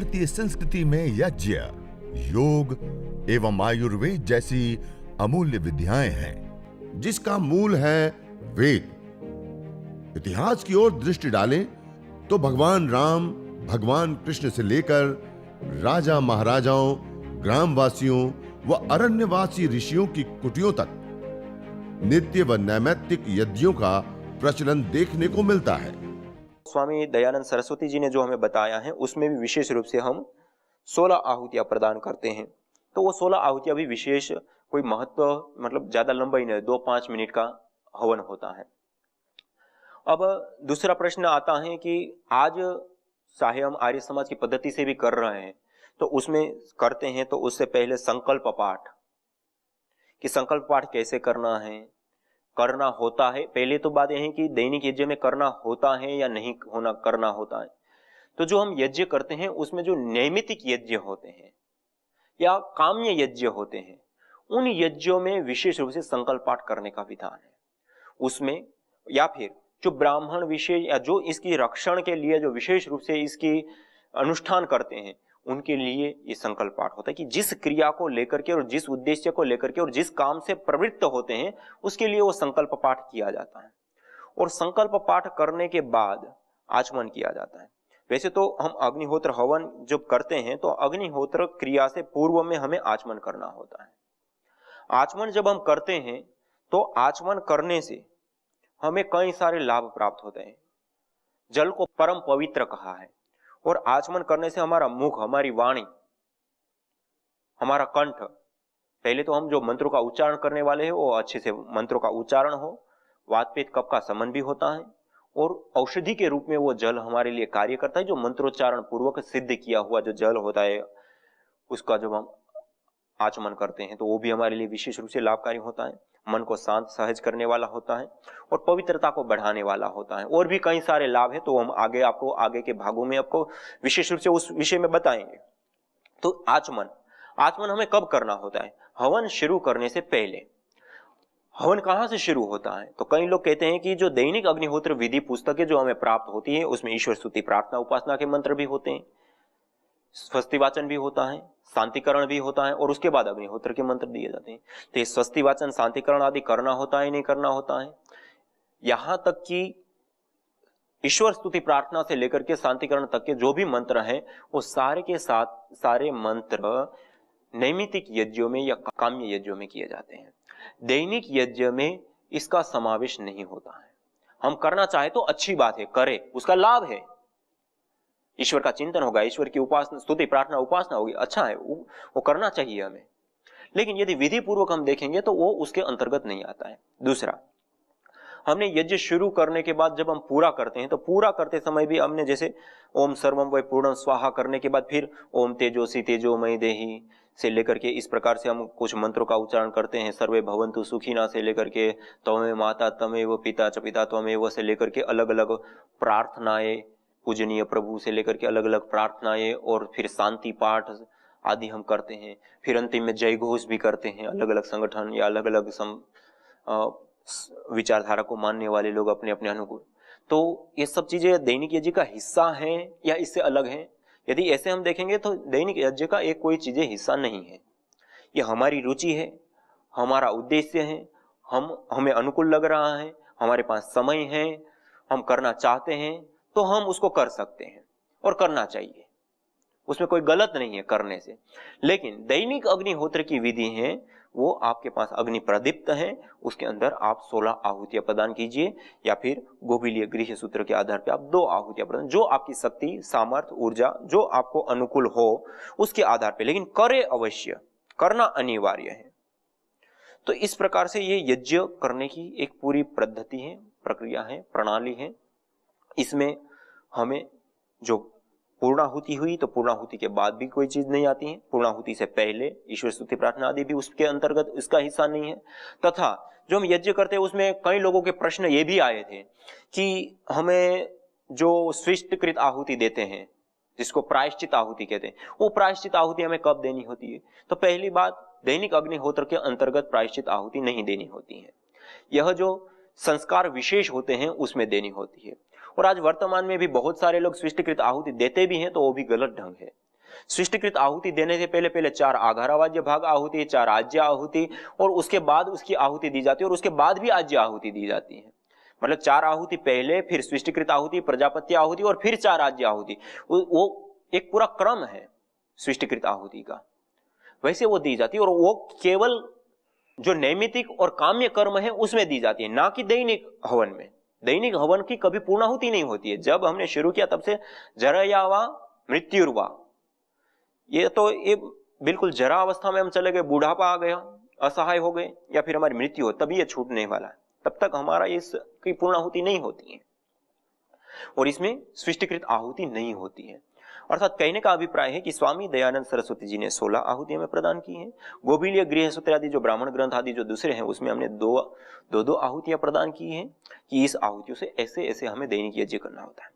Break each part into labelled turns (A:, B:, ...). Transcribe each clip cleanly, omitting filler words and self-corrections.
A: भारतीय संस्कृति में यज्ञ, योग एवं आयुर्वेद जैसी अमूल्य विद्याएं हैं, जिसका मूल है वेद। इतिहास की ओर दृष्टि डालें तो भगवान राम, भगवान कृष्ण से लेकर राजा महाराजाओं, ग्रामवासियों व अरण्यवासी ऋषियों की कुटियों तक नित्य व नैमित्तिक यज्ञों का प्रचलन देखने को मिलता है।
B: स्वामी दयानंद सरस्वती जी ने जो हमें बताया है उसमें भी विशेष रूप से हम 16 आहुतियां प्रदान करते हैं। तो वो 16 आहुतियां भी विशेष कोई महत्व मतलब ज्यादा लंबा ही नहीं, 2-5 मिनट का हवन होता है। अब दूसरा प्रश्न आता है कि आज चाहे हम आर्य समाज की पद्धति से भी कर रहे हैं तो उसमें करते हैं तो उससे पहले संकल्प पाठ, कि संकल्प पाठ कैसे करना है, करना होता है। पहले तो बात यह है कि दैनिक यज्ञ में करना होता है या नहीं होना करना होता है। तो जो हम यज्ञ करते हैं उसमें जो नैमित्तिक यज्ञ होते हैं या काम्य यज्ञ होते हैं, उन यज्ञों में विशेष रूप से संकल्प पाठ करने का विधान है उसमें। या फिर जो ब्राह्मण विशेष या जो इसकी रक्षण के लिए जो विशेष रूप से इसकी अनुष्ठान करते हैं उनके लिए ये संकल्प पाठ होता है कि जिस क्रिया को लेकर के और जिस उद्देश्य को लेकर के और जिस काम से प्रवृत्त होते हैं उसके लिए वो संकल्प पाठ किया जाता है। और संकल्प पाठ करने के बाद आचमन किया जाता है। वैसे तो हम अग्निहोत्र हवन जब करते हैं तो अग्निहोत्र क्रिया से पूर्व में हमें आचमन करना होता है। आचमन जब हम करते हैं तो आचमन करने से हमें कई सारे लाभ प्राप्त होते हैं। जल को परम पवित्र कहा है और आचमन करने से हमारा मुख, हमारी वाणी, हमारा कंठ, पहले तो हम जो मंत्रों का उच्चारण करने वाले हैं वो अच्छे से मंत्रों का उच्चारण हो, वात पित्त कफ का समन भी होता है और औषधि के रूप में वो जल हमारे लिए कार्य करता है। जो मंत्रोच्चारण पूर्वक सिद्ध किया हुआ जो जल होता है उसका जब हम आचमन करते हैं तो वो भी हमारे लिए विशेष रूप से लाभकारी होता है। मन को शांत सहज करने वाला होता है और पवित्रता को बढ़ाने वाला होता है। और भी कई सारे लाभ है तो हम आगे के भागों में आपको विशेष रूप से उस विषय में बताएंगे। तो आचमन हमें कब करना होता है? हवन शुरू करने से पहले। हवन कहां से शुरू होता है? तो कई लोग कहते हैं कि जो दैनिक अग्निहोत्र विधि पुस्तकें जो हमें प्राप्त होती है उसमें ईश्वर स्तुति, प्रार्थना, उपासना के मंत्र भी होते हैं, स्वस्ति वाचन भी होता है, शांतिकरण भी होता है और उसके बाद अग्निहोत्र के मंत्र दिए जाते हैं। तो ये स्वस्ति वाचन, शांतिकरण आदि करना होता है, नहीं करना होता है। यहां तक कि ईश्वर स्तुति प्रार्थना से लेकर के शांतिकरण तक के जो भी मंत्र हैं वो सारे के साथ सारे मंत्र नैमित्तिक यज्ञों में या काम्य यज्ञों में किए जाते हैं। दैनिक यज्ञ में इसका समावेश नहीं होता है। हम करना चाहे तो अच्छी बात है, करे, उसका लाभ है, ईश्वर का चिंतन होगा, ईश्वर की उपासना, स्तुति, प्रार्थना, उपासना होगी, अच्छा है, वो करना चाहिए हमें। लेकिन यदि विधि पूर्वक हम देखेंगे तो वो उसके अंतर्गत नहीं आता है। दूसरा, हमने यज्ञ शुरू करने के बाद जब हम पूरा करते हैं तो पूरा करते समय भी हमने जैसे ओम सर्वम वै पूर्णम स्वाहा करने के बाद फिर ओम तेजोसी तेजोमय देहि से लेकर के इस प्रकार से हम कुछ मंत्रों का उच्चारण करते हैं। सर्वे भवन्तु सुखिना से लेकर के त्वमेव माता तमेव पिता च पिता त्वमेव से लेकर के अलग अलग प्रार्थनाएं, पूजनीय प्रभु से लेकर के अलग अलग प्रार्थनाएं और फिर शांति पाठ आदि हम करते हैं। फिर अंतिम में जय घोष भी करते हैं। अलग अलग संगठन या अलग अलग विचारधारा को मानने वाले लोग अपने अपने अनुकूल। तो ये सब चीजें दैनिक यज्ञ का हिस्सा हैं या इससे अलग हैं? यदि ऐसे हम देखेंगे तो दैनिक यज्ञ का एक कोई चीजें हिस्सा नहीं है। ये हमारी रुचि है, हमारा उद्देश्य है, हमें अनुकूल लग रहा है, हमारे पास समय है, हम करना चाहते हैं तो हम उसको कर सकते हैं और करना चाहिए, उसमें कोई गलत नहीं है करने से। लेकिन दैनिक अग्निहोत्र की विधि है वो आपके पास अग्नि प्रदीप्त है, उसके अंदर आप 16 आहुतियां प्रदान कीजिए या फिर गोविलीय गृह सूत्र के आधार पर आप 2 आहुतियां प्रदान, जो आपकी शक्ति, सामर्थ्य, ऊर्जा जो आपको अनुकूल हो उसके आधार पर, लेकिन करे अवश्य, करना अनिवार्य है। तो इस प्रकार से ये यज्ञ करने की एक पूरी पद्धति है, प्रक्रिया है, प्रणाली है। इसमें हमें जो पूर्णाहुति हुई तो पूर्णाहुति के बाद भी कोई चीज नहीं आती है, पूर्णाहुति से पहले ईश्वर स्तुति प्रार्थना आदि भी उसके अंतर्गत इसका हिस्सा नहीं है। तथा जो हम यज्ञ करते हैं उसमें कई लोगों के प्रश्न ये भी आए थे कि हमें जो स्विष्टकृत आहुति देते हैं, जिसको प्रायश्चित आहुति कहते हैं, वो प्रायश्चित आहुति हमें कब देनी होती है? तो पहली बात, दैनिक अग्निहोत्र के अंतर्गत प्रायश्चित आहुति नहीं देनी होती है। यह जो संस्कार विशेष होते हैं उसमें देनी होती है। और आज वर्तमान में भी बहुत सारे लोग स्विष्टकृत आहुति देते भी हैं तो वो भी गलत ढंग है। सृष्टिकृत आहुति देने से पहले पहले 4 आघारावाज्य भाग आहुति, 4 आज्य आहुति, और उसके बाद उसकी आहुति दी जाती है, और उसके बाद भी आज्य आहुति दी जाती है। मतलब 4 आहुति पहले, फिर सृष्टिकृत आहुति, प्रजापत्य आहुति, और फिर 4 आज्य आहुति। वो एक पूरा क्रम है सृष्टिकृत आहुति का, वैसे वो दी जाती है। और वो केवल जो नैमित्तिक और काम्य कर्म है उसमें दी जाती है, ना कि दैनिक हवन में। दैनिक हवन की कभी पूर्णाहुति नहीं होती है। जब हमने शुरू किया तब से जरया वा मृत्युर्वा, ये तो ये बिल्कुल जरा अवस्था में हम चले गए, बुढ़ापा आ गया, असहाय हो गए, या फिर हमारी मृत्यु हो, तभी ये छूटने वाला है। तब तक हमारा इसकी पूर्णाहुति नहीं होती है, और इसमें सृष्टिकृत आहुति नहीं होती है। अर्थात कहने का अभिप्राय है कि स्वामी दयानंद सरस्वती जी ने 16 आहुति हमें प्रदान की है। गोभिलीय गृह सूत्र आदि जो ब्राह्मण ग्रंथ आदि जो दूसरे हैं उसमें हमने दो आहुतियां प्रदान की हैं कि इस आहुतियों से ऐसे ऐसे हमें दैनिक यज्ञ करना होता है।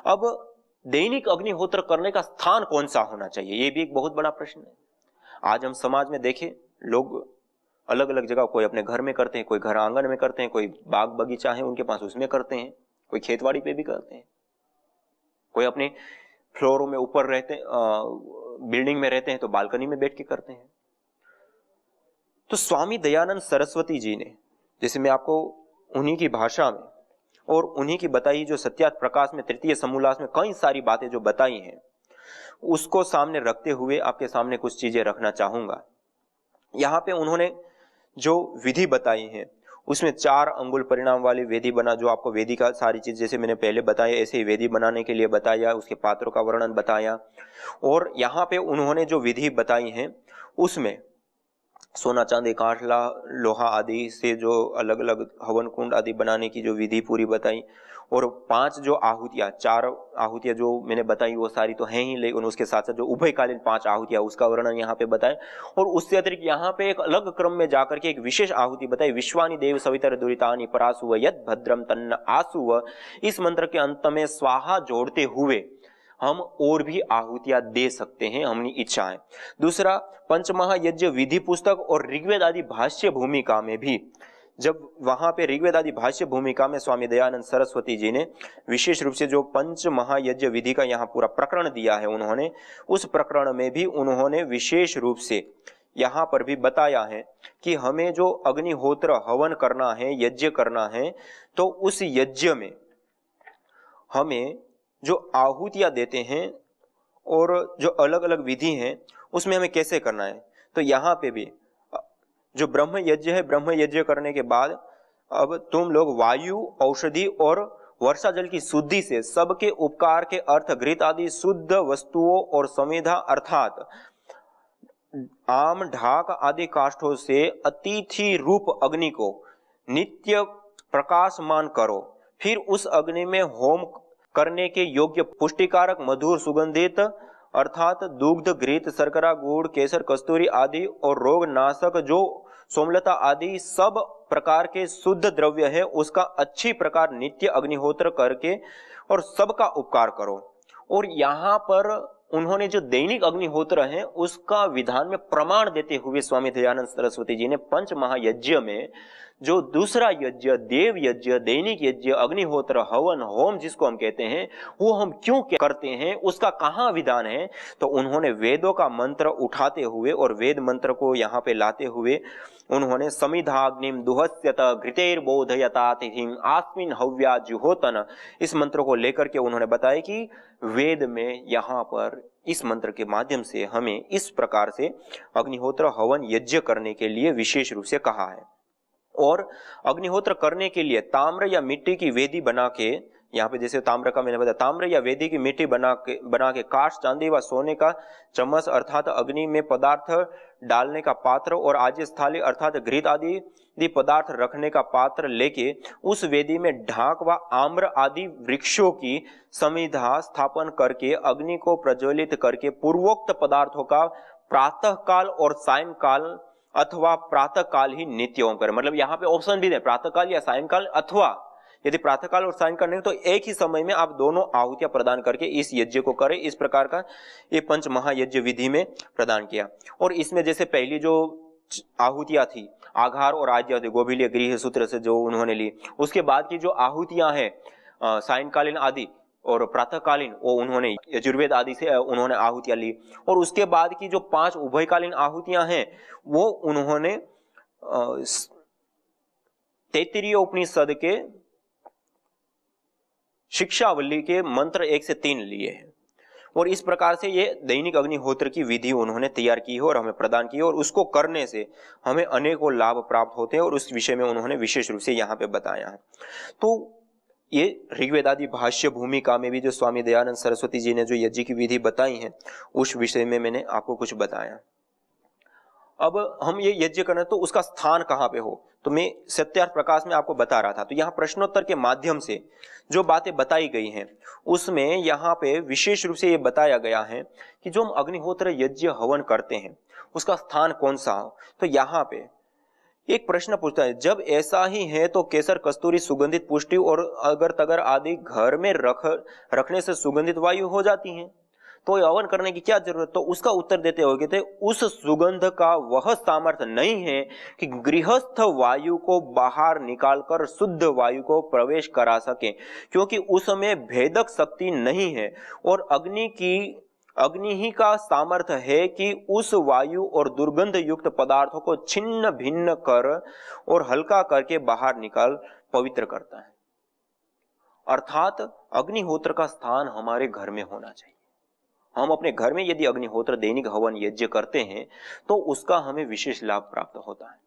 B: अब दैनिक अग्निहोत्र करने का स्थान कौन सा होना चाहिए, यह भी एक बहुत बड़ा प्रश्न है। आज हम समाज में देखें, लोग अलग अलग जगह, कोई अपने घर में करते हैं, कोई घर आंगन में करते हैं, कोई बाग बगीचा है उनके पास उसमें करते हैं, कोई खेतवाड़ी पे भी करते हैं, कोई अपने फ्लोरों में ऊपर रहते, बिल्डिंग में रहते हैं तो बालकनी में बैठ के करते हैं। तो स्वामी दयानंद सरस्वती जी ने, जैसे मैं आपको उन्हीं की भाषा में और उन्हीं की बताई जो सत्यार्थ प्रकाश में तृतीय समोल्लास में कई सारी बातें जो बताई हैं, उसको सामने रखते हुए आपके सामने कुछ चीजें रखना चाहूंगा। यहाँ पे उन्होंने जो विधि बताई है उसमें 4 अंगुल परिणाम वाली वेदी बना, जो आपको वेदी का सारी चीज जैसे मैंने पहले बताया ऐसे ही वेदी बनाने के लिए बताया, उसके पात्रों का वर्णन बताया। और यहाँ पे उन्होंने जो विधि बताई है उसमें सोना चांदी काठ लोहा आदि से जो अलग अलग हवन कुंड आदि बनाने की जो विधि पूरी बताई, और 5 जो आहुतियां, 4 आहुतियां जो मैंने बताई वो सारी तो हैं ही, लेकिन उसके साथ साथ जो उभयकालीन 5 आहुतियां उसका वर्णन यहाँ पे बताए। और उससे अतिरिक्त यहाँ पे एक अलग क्रम में जाकर के एक विशेष आहुति बताई, विश्वानि देव सवितर दुरितानि परासुव यद भद्रम तन्न आसुव। इस मंत्र के अंत में स्वाहा जोड़ते हुए हम और भी आहुतियां दे सकते हैं, हमनी इच्छा है। दूसरा, पंचमहायज्ञ विधि पुस्तक और ऋग्वेद आदि भाष्य भूमिका में भी, जब वहां पे ऋग्वेद आदि भाष्य भूमिका में स्वामी दयानंद सरस्वती जी ने विशेष रूप से जो पंच महायज्ञ विधि का यहाँ पूरा प्रकरण दिया है, उन्होंने उस प्रकरण में भी उन्होंने विशेष रूप से यहाँ पर भी बताया है कि हमें जो अग्निहोत्र हवन करना है, यज्ञ करना है, तो उस यज्ञ में हमें जो आहुतियां देते हैं और जो अलग अलग विधि हैं उसमें हमें कैसे करना है। तो यहाँ पे भी जो ब्रह्म यज्ञ है, ब्रह्म यज्ञ करने के बाद अब तुम लोग वायु, औषधि और वर्षा जल की शुद्धि से सबके उपकार के अर्थ घृत आदि शुद्ध वस्तुओं और संविधा अर्थात आम, ढाक आदि काष्ठों से अतिथि रूप अग्नि को नित्य प्रकाशमान करो। फिर उस अग्नि में होम करने के योग्य पुष्टिकारक मधुर सुगंधित अर्थात दुग्ध, घृत, शर्करा, गुड़, केसर, कस्तूरी आदि और रोग नाशक जो सोमलता आदि सब प्रकार के शुद्ध द्रव्य है उसका अच्छी प्रकार नित्य अग्निहोत्र करके और सबका उपकार करो। और यहाँ पर उन्होंने जो दैनिक अग्निहोत्र है उसका विधान में प्रमाण देते हुए स्वामी दयानंद सरस्वती जी ने पंच महायज्ञ में जो दूसरा यज्ञ, देव यज्ञ, दैनिक यज्ञ, अग्निहोत्र, हवन, होम जिसको हम कहते हैं, वो हम क्यों करते हैं, उसका कहाँ विधान है, तो उन्होंने वेदों का मंत्र उठाते हुए और वेद मंत्र को यहाँ पे लाते हुए उन्होंने समिधाग्निम दुहस्यत घृतेर्बोधयता तिथिम आस्मिन हव्या जुहोतन, इस मंत्र को लेकर के उन्होंने बताया कि वेद में यहाँ पर इस मंत्र के माध्यम से हमें इस प्रकार से अग्निहोत्र हवन यज्ञ करने के लिए विशेष रूप से कहा है। और अग्निहोत्र करने के लिए ताम्र या मिट्टी की वेदी बना के, यहाँ पे जैसे ताम्र का मैंने बताया, ताम्र या वेदी की मिट्टी बना के काष्ठ, चांदी व सोने का चम्मच अर्थात अग्नि में पदार्थ डालने का पात्र और आज्य स्थाली अर्थात घृत आदि पदार्थ रखने का पात्र लेके उस वेदी में ढाक व आम्र आदि वृक्षों की समिधा स्थापन करके अग्नि को प्रज्वलित करके पूर्वोक्त पदार्थों का प्रातः काल और सायंकाल अथवा प्रातः काल ही नित्य होम करें। मतलब यहाँ पे ऑप्शन भी दें, प्रातः काल या सायंकाल, अथवा यदि प्रातः काल और सायंकाल नहीं तो एक ही समय में आप दोनों आहुतियां प्रदान करके इस यज्ञ को करें। इस प्रकार का ये पंच महायज्ञ विधि में प्रदान किया। और इसमें जैसे पहली जो आहुतियां थी आघार और आज्य थी, गोभिलीय गृह सूत्र से जो उन्होंने ली, उसके बाद की जो आहुतियां हैं सायंकालीन आदि, और प्रातःकालीन वो उन्होंने यजुर्वेद आदि से उन्होंने आहुतियां ली, और उसके बाद की जो 5 उभयकालीन आहुतियां हैं वो उन्होंने तैत्तिरीय उपनिषद के शिक्षावली के मंत्र 1 से 3 लिए हैं, और इस प्रकार से ये दैनिक अग्निहोत्र की विधि उन्होंने तैयार की है और हमें प्रदान की है, और उसको करने से हमें अनेकों लाभ प्राप्त होते हैं, और उस विषय में उन्होंने विशेष रूप से यहाँ पे बताया है। तो ये ऋग्वेद आदि भाष्य भूमिका में भी जो स्वामी दयानंद सरस्वती जी ने जो यज्ञ की विधि बताई है उस विषय में मैंने आपको कुछ बताया। अब हम ये यज्ञ करना तो उसका स्थान कहाँ पे हो, तो मैं सत्यार्थ प्रकाश में आपको बता रहा था। तो यहाँ प्रश्नोत्तर के माध्यम से जो बातें बताई गई हैं उसमें यहाँ पे विशेष रूप से ये बताया गया है कि जो हम अग्निहोत्र यज्ञ हवन करते हैं उसका स्थान कौन सा हो। तो यहाँ पे एक प्रश्न पूछता है, जब ऐसा ही है तो केसर, कस्तूरी, सुगंधित पुष्टि और अगर तगर आदि घर में रखने से सुगंधित वायु हो जाती हैं, तो हवन करने की क्या जरूरत। तो उसका उत्तर देते हो कहते उस सुगंध का वह सामर्थ्य नहीं है कि गृहस्थ वायु को बाहर निकालकर शुद्ध वायु को प्रवेश करा सके, क्योंकि उसमें भेदक शक्ति नहीं है, और अग्नि ही का सामर्थ्य है कि उस वायु और दुर्गंध युक्त पदार्थों को छिन्न भिन्न कर और हल्का करके बाहर निकाल पवित्र करता है। अर्थात अग्निहोत्र का स्थान हमारे घर में होना चाहिए। हम अपने घर में यदि अग्निहोत्र दैनिक हवन यज्ञ करते हैं तो उसका हमें विशेष लाभ प्राप्त होता है,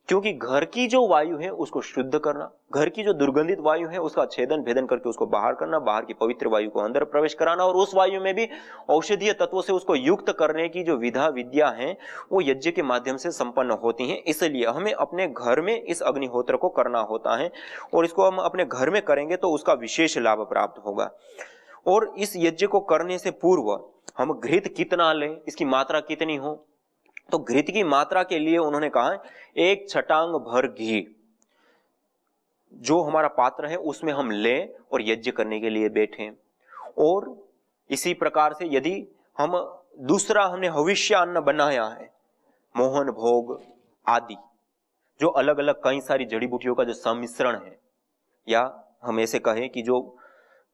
B: क्योंकि घर की जो वायु है उसको शुद्ध करना, घर की जो दुर्गंधित वायु है उसका छेदन भेदन करके उसको बाहर करना, बाहर की पवित्र वायु को अंदर प्रवेश कराना, और उस वायु में भी औषधीय तत्वों से उसको युक्त करने की जो विधा विद्या है वो यज्ञ के माध्यम से संपन्न होती हैं। इसलिए हमें अपने घर में इस अग्निहोत्र को करना होता है, और इसको हम अपने घर में करेंगे तो उसका विशेष लाभ प्राप्त होगा। और इस यज्ञ को करने से पूर्व हम घृत कितना लें, इसकी मात्रा कितनी हो, तो घृत की मात्रा के लिए उन्होंने कहा 1 छटांग भर घी जो हमारा पात्र है उसमें हम लें और यज्ञ करने के लिए बैठें। और इसी प्रकार से यदि हम दूसरा हमने हविष्य अन्न बनाया है, मोहन भोग आदि जो अलग अलग कई सारी जड़ी बूटियों का जो सम्मिश्रण है, या हम ऐसे कहें कि जो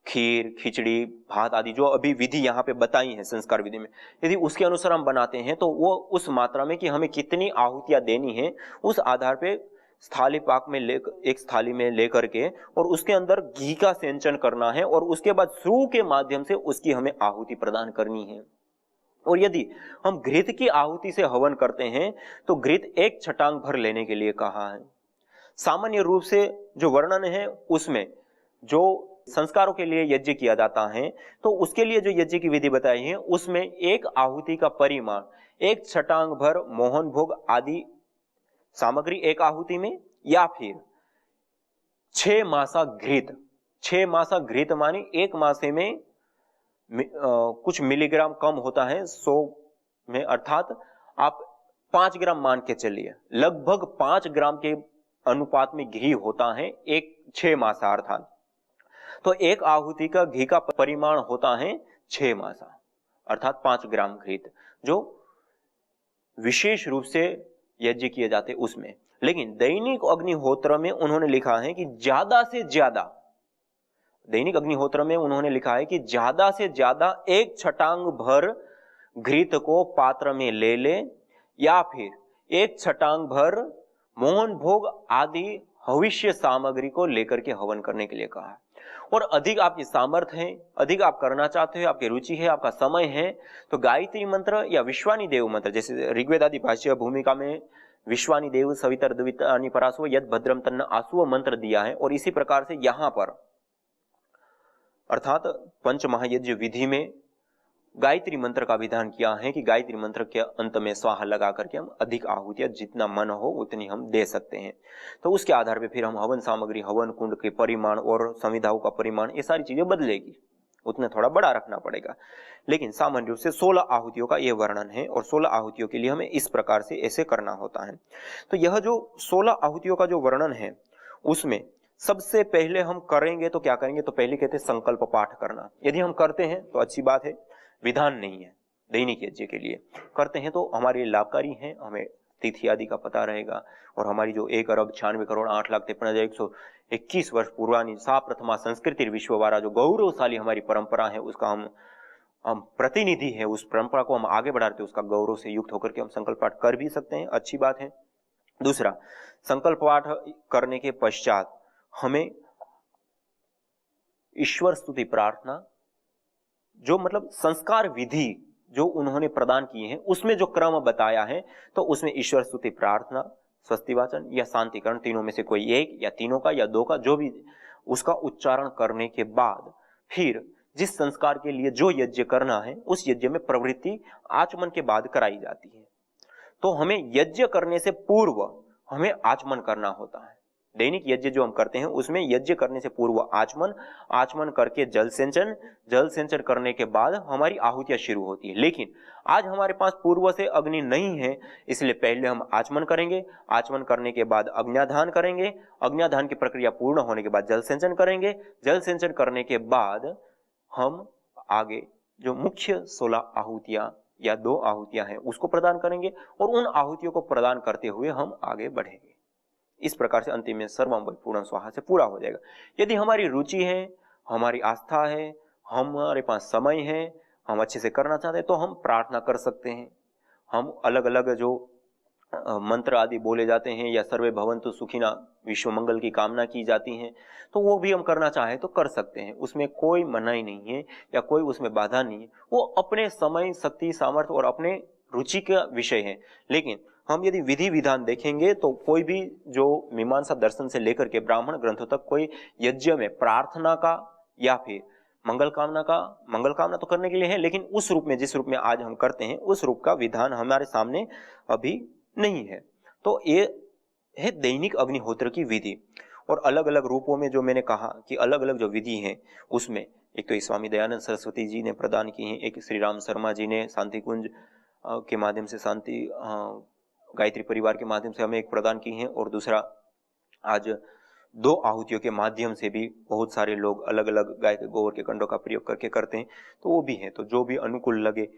B: खीर, खिचड़ी, भात आदि जो अभी विधि यहाँ पे बताई है संस्कार विधि में, यदि उसके अनुसार हम बनाते हैं तो वो उस मात्रा में कि हमें कितनी आहुतियां देनी है उस आधार पे थाली पाक में एक थाली में लेकर के और उसके अंदर घी का सेंचन करना है, और उसके बाद श्रू के माध्यम से उसकी हमें आहुति प्रदान करनी है। और यदि हम घृत की आहुति से हवन करते हैं तो घृत 1 छटांग भर लेने के लिए कहा है। सामान्य रूप से जो वर्णन है उसमें जो संस्कारों के लिए यज्ञ किया जाता है तो उसके लिए जो यज्ञ की विधि बताई है उसमें एक आहुति का परिमाण 1 छटांग भर मोहन भोग आदि सामग्री एक आहुति में, या फिर 6 मासा घृत। 6 मासा घृत मानी 1 मासे में कुछ मिलीग्राम कम होता है 100 में, अर्थात आप 5 ग्राम मान के चलिए, लगभग 5 ग्राम के अनुपात में घी होता है 6 मासा, अर्थात तो एक आहुति का घी का परिमाण होता है 6 मासा अर्थात 5 ग्राम घृत, जो विशेष रूप से यज्ञ किए जाते उसमें। लेकिन दैनिक अग्निहोत्र में उन्होंने लिखा है कि ज्यादा से ज्यादा, दैनिक अग्निहोत्र में उन्होंने लिखा है कि ज्यादा से ज्यादा 1 छटांग भर घृत को पात्र में ले ले, या फिर 1 छटांग भर मोहन भोग आदि हविष्य सामग्री को लेकर के हवन करने के लिए कहा है। और अधिक आपकी सामर्थ्य है, अधिक आप करना चाहते हो, आपकी रुचि है, आपका समय है, तो गायत्री मंत्र या विश्वानी देव मंत्र, जैसे ऋग्वेद आदि भाष्य भूमिका में विश्वानी देव सवितर द्वितानि परासो यद भद्रम तन्न आसुव मंत्र दिया है, और इसी प्रकार से यहां पर अर्थात पंच महायज्ञ विधि में गायत्री मंत्र का विधान किया है कि गायत्री मंत्र के अंत में स्वाहा लगा करके हम अधिक आहुतियां जितना मन हो उतनी हम दे सकते हैं। तो उसके आधार पे फिर हम हवन सामग्री, हवन कुंड के परिमाण और संविधाओं का परिमाण, ये सारी चीजें बदलेगी, उतना थोड़ा बड़ा रखना पड़ेगा। लेकिन सामान्य रूप से 16 आहुतियों का यह वर्णन है, और 16 आहुतियों के लिए हमें इस प्रकार से ऐसे करना होता है। तो यह जो 16 आहुतियों का जो वर्णन है उसमें सबसे पहले हम करेंगे तो क्या करेंगे, तो पहले कहते हैं संकल्प पाठ करना। यदि हम करते हैं तो अच्छी बात है, विधान नहीं है, दैनिक यज्ञ के लिए करते हैं तो हमारे लिए लाभकारी है, हमें तिथि आदि का पता रहेगा। और हमारी जो 1,96,08,53,121 वर्ष पुरानी सा प्रथमा संस्कृति विश्ववारा जो गौरवशाली हमारी परंपरा है, उसका हम प्रतिनिधि है, उस परंपरा को हम आगे बढ़ाते हैं, उसका गौरव से युक्त होकर के हम संकल्प पाठ कर भी सकते हैं, अच्छी बात है। दूसरा, संकल्प पाठ करने के पश्चात हमें ईश्वर स्तुति प्रार्थना, जो मतलब संस्कार विधि जो उन्होंने प्रदान किए हैं उसमें जो क्रम बताया है, तो उसमें ईश्वर स्तुति प्रार्थना, स्वस्ति वाचन या शांतिकरण, तीनों में से कोई एक या तीनों का या दो का, जो भी, उसका उच्चारण करने के बाद फिर जिस संस्कार के लिए जो यज्ञ करना है उस यज्ञ में प्रवृत्ति आचमन के बाद कराई जाती है। तो हमें यज्ञ करने से पूर्व हमें आचमन करना होता है। दैनिक यज्ञ जो हम करते हैं उसमें यज्ञ करने से पूर्व आचमन करके जल सिंचन करने के बाद हमारी आहुतियां शुरू होती है। लेकिन आज हमारे पास पूर्व से अग्नि नहीं है, इसलिए पहले हम आचमन करेंगे, आचमन करने के बाद अग्न्याधान करेंगे, अग्न्याधान की प्रक्रिया पूर्ण होने के बाद जल सिंचन करेंगे, जल सिंचन करने के बाद हम आगे जो मुख्य 16 आहुतियां या 2 आहुतियां हैं उसको प्रदान करेंगे और उन आहुतियों को प्रदान करते हुए हम आगे बढ़ेंगे। इस प्रकार से अंतिम में सर्वम वै पूर्णं स्वाहा से पूरा हो जाएगा। यदि हमारी रुचि है, हमारी आस्था है, हमारे पास समय है, हम अच्छे से करना चाहते हैं, तो हम प्रार्थना कर सकते हैं। हम अलग अलग जो मंत्र आदि बोले जाते हैं या सर्वे भवन्तु सुखिना विश्व मंगल की कामना की जाती है, तो वो भी हम करना चाहें तो कर सकते हैं, उसमें कोई मनाही नहीं है या कोई उसमें बाधा नहीं है। वो अपने समय, शक्ति, सामर्थ्य और अपने रुचि का विषय है। लेकिन हम यदि विधि विधान देखेंगे तो कोई भी जो मीमांसा दर्शन से लेकर के ब्राह्मण ग्रंथों तक कोई यज्ञ में प्रार्थना का या फिर मंगल कामना तो करने के लिए है, लेकिन उस रूप में, जिस रूप में आज हम करते हैं, उस रूप का विधान हमारे सामने अभी नहीं है। तो ये है दैनिक अग्निहोत्र की विधि। और अलग अलग रूपों में जो मैंने कहा कि अलग अलग जो विधि हैं, उसमें एक तो स्वामी दयानंद सरस्वती जी ने प्रदान की है, एक श्री राम शर्मा जी ने शांति कुंज के माध्यम से शांति गायत्री परिवार के माध्यम से हमें एक प्रदान की है, और दूसरा आज 2 आहुतियों के माध्यम से भी बहुत सारे लोग अलग अलग गाय के गोबर के कंडों का प्रयोग करके करते हैं, तो वो भी है। तो जो भी अनुकूल लगे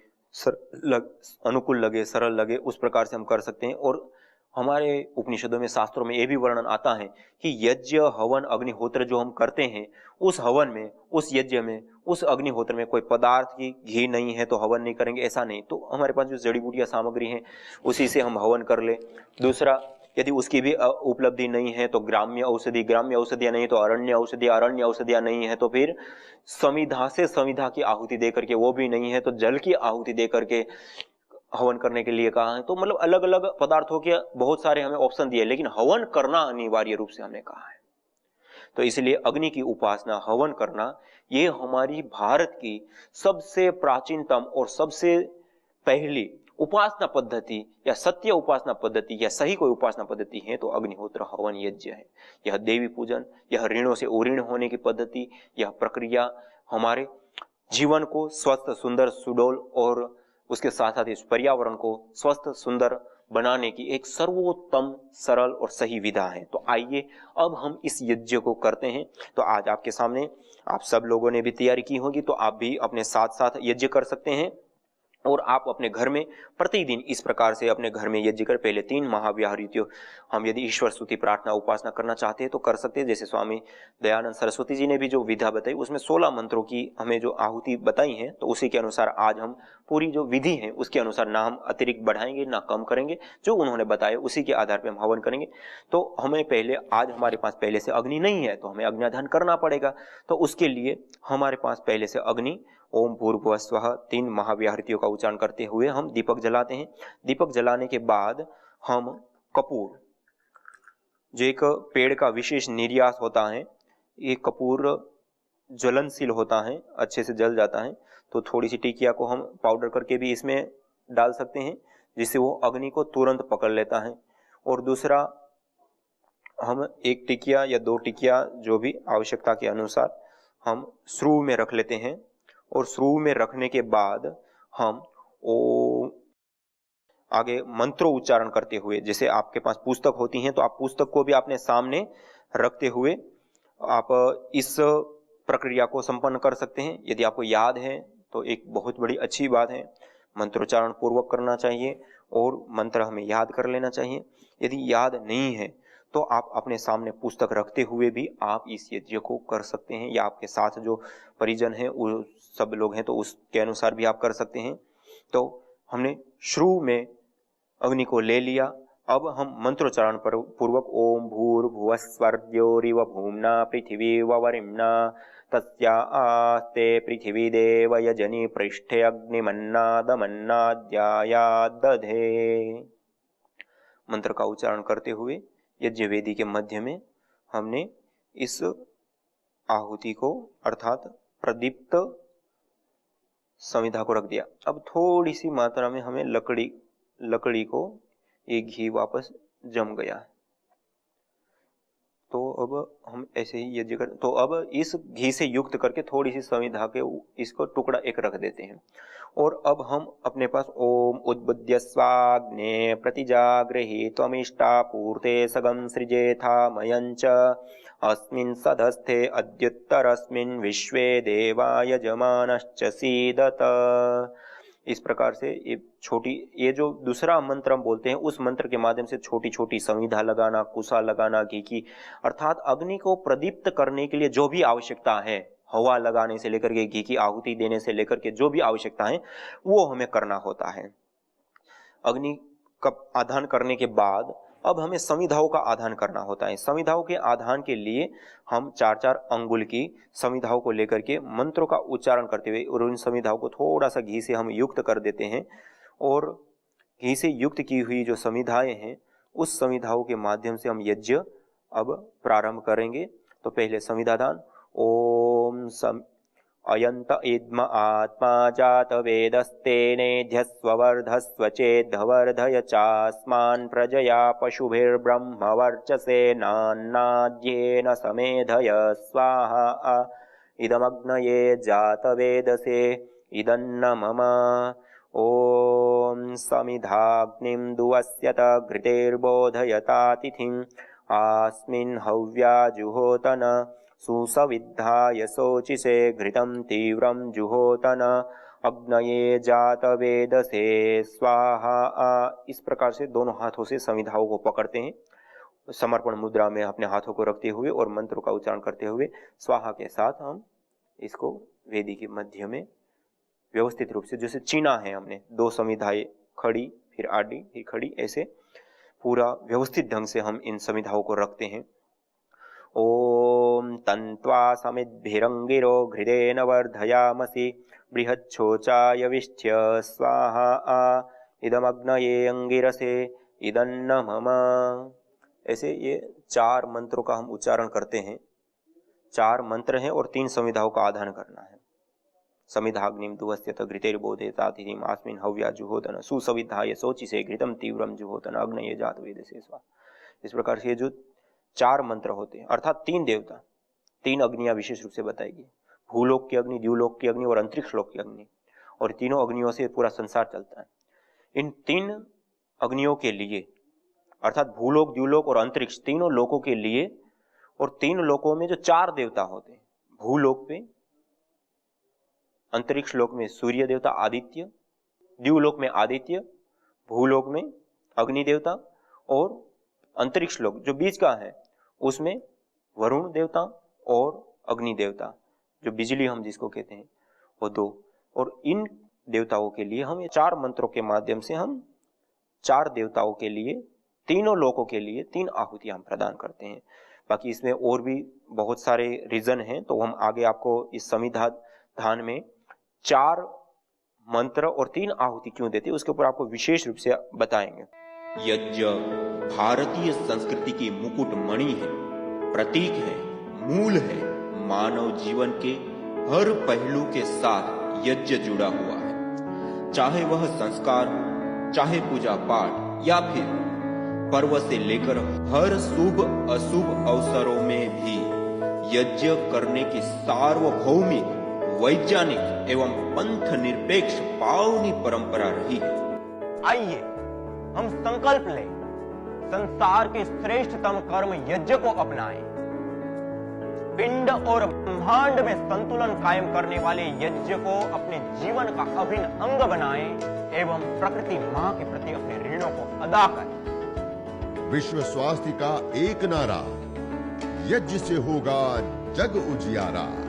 B: सरल लगे उस प्रकार से हम कर सकते हैं। और हमारे उपनिषदों में, शास्त्रों में ये भी वर्णन आता है कि यज्ञ, हवन, अग्निहोत्र जो हम करते हैं, उस हवन में, उस यज्ञ में, उस अग्निहोत्र में कोई पदार्थ की घी नहीं है तो हवन नहीं करेंगे, ऐसा नहीं। तो हमारे पास जो जड़ी बूटियां सामग्री है उसी से हम हवन कर ले। दूसरा, यदि उसकी भी उपलब्धि नहीं है तो ग्राम्य औषधियां नहीं, तो अरण्य औषधियां नहीं है, तो फिर समिधा से समिधा की आहुति दे करके, वो भी नहीं है तो जल की आहुति दे करके हवन करने के लिए कहा है। तो मतलब अलग अलग पदार्थों के बहुत सारे हमें ऑप्शन दिए, लेकिन हवन करना अनिवार्य रूप से हमने कहा है। तो इसलिए अग्नि की उपासना, हवन करना, ये हमारी भारत की सबसे प्राचीनतम और सबसे पहली उपासना पद्धति या सत्य उपासना पद्धति या सही कोई उपासना पद्धति है तो अग्निहोत्र हवन यज्ञ है। यह देवी पूजन, यह ऋणों से उऋण होने की पद्धति, यह प्रक्रिया हमारे जीवन को स्वस्थ, सुंदर, सुडौल और उसके साथ साथ इस पर्यावरण को स्वस्थ, सुंदर बनाने की एक सर्वोत्तम, सरल और सही विधा है। तो आइए अब हम इस यज्ञ को करते हैं। तो आज आपके सामने आप सब लोगों ने भी तैयारी की होगी, तो आप भी अपने साथ साथ यज्ञ कर सकते हैं। और आप अपने घर में प्रतिदिन इस प्रकार से अपने घर में यज्ञ कर पहले 3 महाव्याहृतियों हम यदि ईश्वर स्तुति प्रार्थना उपासना करना चाहते हैं तो कर सकते हैं। जैसे स्वामी दयानंद सरस्वती जी ने भी जो विधा बताई उसमें 16 मंत्रों की हमें जो आहुति बताई है, तो उसी के अनुसार आज हम पूरी जो विधि है उसके अनुसार ना हम अतिरिक्त बढ़ाएंगे ना कम करेंगे, जो उन्होंने बताया उसी के आधार पर हम हवन करेंगे। तो हमें पहले, आज हमारे पास पहले से अग्नि नहीं है तो हमें अग्न्याधान करना पड़ेगा। तो उसके लिए हमारे पास पहले से अग्नि, ओम भूर्भुवः स्वः 3 महाव्याहृतियों का उच्चारण करते हुए हम दीपक जलाते हैं। दीपक जलाने के बाद हम कपूर, जो एक पेड़ का विशेष निर्यास होता है, ये कपूर ज्वलनशील होता है, अच्छे से जल जाता है, तो थोड़ी सी टिकिया को हम पाउडर करके भी इसमें डाल सकते हैं, जिससे वो अग्नि को तुरंत पकड़ लेता है। और दूसरा, हम 1 टिकिया या 2 टिकिया जो भी आवश्यकता के अनुसार हम श्रुव में रख लेते हैं। और श्रुव में रखने के बाद हम आगे मंत्रों उच्चारण करते हुए, जैसे आपके पास पुस्तक होती हैं तो आप पुस्तक को भी अपने सामने रखते हुए आप इस प्रक्रिया को संपन्न कर सकते हैं। यदि आपको याद है तो एक बहुत बड़ी अच्छी बात है, मंत्रोच्चारण पूर्वक करना चाहिए। और मंत्र हमें याद कर लेना चाहिए। यदि याद नहीं है तो आप अपने सामने पुस्तक रखते हुए भी आप इस यज्ञ को कर सकते हैं, या आपके साथ जो परिजन हैं वो सब लोग हैं तो उसके अनुसार भी आप कर सकते हैं। तो हमने शुरू में अग्नि को ले लिया, अब हम मंत्रोच्चारण पूर्वक ओम भूर्भुवस्वर्द्योरिव भूम्ना पृथिवी वरिम्ना तस्या आस्ते पृथिवी देव यजनि पृष्ठे अग्निमन्नादमन्नाद्याया दधे। मंत्र का उच्चारण करते हुए यज्ञ वेदी के मध्य में हमने इस आहुति को अर्थात प्रदीप्त संविधा को रख दिया। अब थोड़ी सी मात्रा में हमें लकड़ी को ये घी वापस जम गया है, तो अब हम ऐसे ही यज्ञ कर, तो अब इस घी से युक्त करके थोड़ी सी संविधा के इसको टुकड़ा एक रख देते हैं। और अब हम अपने पास ओम उद्बुद्ध्य स्वाग्ने प्रतिजागृहि त्वमिष्टा पूर्ते सगम सृजेथा मयंच अस्मिन् सदस्थे अद्युत्तरस्मिन् विश्वे देवा यजमानश्च सीदत। इस प्रकार से ये जो दूसरा मंत्र हम बोलते हैं उस मंत्र के माध्यम से छोटी छोटी संविधा लगाना, कुसा लगाना घी की, अर्थात अग्नि को प्रदीप्त करने के लिए जो भी आवश्यकता है, हवा लगाने से लेकर के घी की आहुति देने से लेकर के जो भी आवश्यकता है वो हमें करना होता है। अग्नि का आधान करने के बाद अब हमें संविधाओं का आधान करना होता है। संविधाओं के आधान के लिए हम 4-4 अंगुल की संविधाओं को लेकर के मंत्रों का उच्चारण करते हुए और उन संविधाओं को थोड़ा सा घी से हम युक्त कर देते हैं, और घी से युक्त की हुई जो संविधाएं हैं उस संविधाओं के माध्यम से हम यज्ञ अब प्रारंभ करेंगे। तो पहले संविधादान ओम अयंत इद्म आत्मा जात वेदस्तेनेध्यस्वर्धस्व चेद्धवर्धय चास्मान् प्रजया पशुभिर्ब्रह्म वर्चसे नान्नाद्येन समेधय स्वाहा इदमग्नये जात वेदसे इदन्न मम ओम समिधाग्निं दुवस्यत घृतेर्बोधयतातिथिम् आस्मिन् हव्या जुहोतन सुसविद्धाय शोचिसे घृतं तीव्रं जुहोतन अग्नये जात वेदसे स्वाहा। इस प्रकार से दोनों हाथों से संविधाओं को पकड़ते हैं, समर्पण मुद्रा में अपने हाथों को रखते हुए और मंत्रों का उच्चारण करते हुए स्वाहा के साथ हम इसको वेदी के मध्य में व्यवस्थित रूप से, जैसे चीना है हमने 2 संविधाएं खड़ी फिर आड़ी फिर खड़ी, ऐसे पूरा व्यवस्थित ढंग से हम इन संविधाओं को रखते हैं। ओम तन्त्वा समिद्भिरंगिरो घृतेन वर्धयामसि बृहच्छोचाय विष्ठ्य स्वाहा इदमग्नये अंगिरसे इदन्न मम। ऐसे ये 4 मंत्रों का हम उच्चारण करते हैं। 4 मंत्र हैं और 3 संविधाओं का आधान करना है। समिधाग्निम दुवस्यत घृतेर्बोधयतातिथिम् आस्मिन् हव्या जुहोतन सुसविद्धाय शोचिसे घृतं तीव्रं जुहोतन अग्नये जात वेदसे स्वाहा। इस प्रकार से जो 4 मंत्र होते हैं, अर्थात 3 देवता, 3 अग्नियां विशेष रूप से बताएगी, भूलोक की अग्नि, द्यूलोक की अग्नि और अंतरिक्ष लोक की अग्नि, और तीनों अग्नियों से पूरा संसार चलता है। इन 3 अग्नियों के लिए, अर्थात भूलोक, द्यूलोक और अंतरिक्ष, तीनों लोकों के लिए, और 3 लोकों में जो 4 देवता होते हैं, भूलोक पे, अंतरिक्ष लोक में सूर्य देवता आदित्य, द्यूलोक में आदित्य, भूलोक में अग्नि देवता, और अंतरिक्ष लोक जो बीच का है उसमें वरुण देवता और अग्नि देवता, जो बिजली हम जिसको कहते हैं, वो 2। और इन देवताओं के लिए हम ये 4 मंत्रों के माध्यम से हम 4 देवताओं के लिए, तीनों लोकों के लिए 3 आहुतियां हम प्रदान करते हैं। बाकी इसमें और भी बहुत सारे रीजन हैं, तो हम आगे आपको इस संविधान में 4 मंत्र और 3 आहुति क्यों देते हैं उसके ऊपर आपको विशेष रूप से बताएंगे।
C: यज्ञ भारतीय संस्कृति की मुकुट मणि है, प्रतीक है, मूल है। मानव जीवन के हर पहलू के साथ यज्ञ जुड़ा हुआ है, चाहे वह संस्कार हो, चाहे पूजा पाठ, या फिर पर्व से लेकर हर शुभ अशुभ अवसरों में भी यज्ञ करने की सार्वभौमिक, वैज्ञानिक एवं पंथ निरपेक्ष पावनी परंपरा रही है।
D: आइए हम संकल्प लें, संसार के श्रेष्ठतम कर्म यज्ञ को अपनाएं। पिंड और ब्रह्मांड में संतुलन कायम करने वाले यज्ञ को अपने जीवन का अभिन्न अंग बनाएं एवं प्रकृति मां के प्रति अपने ऋणों को अदा करें।
A: विश्व स्वास्थ्य का एक नारा, यज्ञ से होगा जग उजियारा।